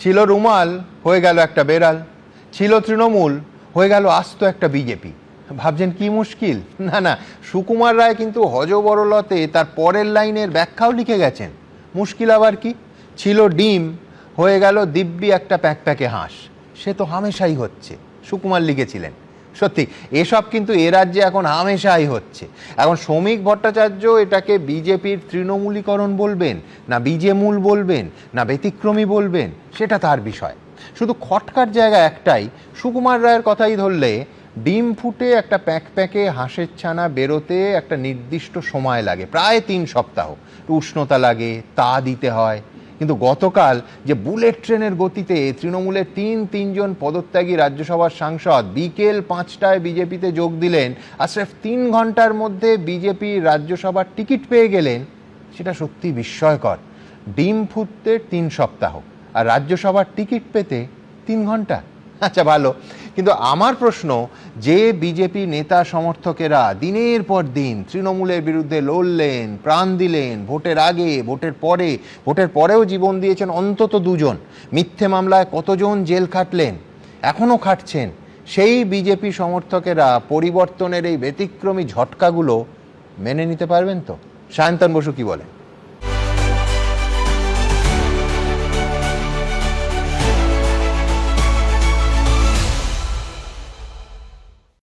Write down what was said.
ছিল রুমাল, হয়ে গেল একটা বেড়াল। ছিল তৃণমূল, হয়ে গেল আস্ত একটা বিজেপি। ভাবছেন কি মুশকিল? না না, সুকুমার রায় কিন্তু হযবরলতে তার পরের লাইনের ব্যাখ্যাও লিখে গেছেন। মুশকিল আবার কি? ছিল ডিম, হয়ে গেল দিব্যি একটা প্যাকপ্যাকে হাঁস। সে তো হামেশাই হচ্ছে, সুকুমার লিখেছিলেন। সত্যি এসব কিন্তু এ রাজ্যে এখন হামেশাই হচ্ছে। এখন শ্রমিক ভট্টাচার্য এটাকে বিজেপির তৃণমূলীকরণ বলবেন, না বিজেমূল বলবেন, না ব্যতিক্রমী বলবেন, সেটা তার বিষয়। শুধু খটকার জায়গা একটাই, সুকুমার রায়ের কথাই ধরলে ডিম ফুটে একটা প্যাকপ্যাকে হাঁসের ছানা বেরোতে একটা নির্দিষ্ট সময় লাগে, প্রায় 3 সপ্তাহ। উষ্ণতা লাগে, তা দিতে হয়। কিন্তু গতকাল যে বুলেট ট্রেনের গতিতে তৃণমূলের তিনজন পদত্যাগী রাজ্যসভার সাংসদ বিকেল 5টায় বিজেপিতে যোগ দিলেন, আর স্রেফ 3 ঘন্টার মধ্যে বিজেপি রাজ্যসভার টিকিট পেয়ে গেলেন, সেটা সত্যি বিস্ময়কর। ডিম ফুটতে 3 সপ্তাহ, আর রাজ্যসভার টিকিট পেতে 3 ঘন্টা। আচ্ছা ভালো, কিন্তু আমার প্রশ্ন, যে বিজেপি নেতা সমর্থকেরা দিনের পর দিন তৃণমূলের বিরুদ্ধে লড়লেন, প্রাণ দিলেন, ভোটের আগে, ভোটের পরে, ভোটের পরেও জীবন দিয়েছেন অন্তত 2 জন, মিথ্যে মামলায় কতজন জেল খাটলেন, এখনও খাটছেন, সেই বিজেপি সমর্থকেরা পরিবর্তনের এই ব্যতিক্রমী ঝটকাগুলো মেনে নিতে পারবেন তো? সায়ন্তন বসু কি বলেন?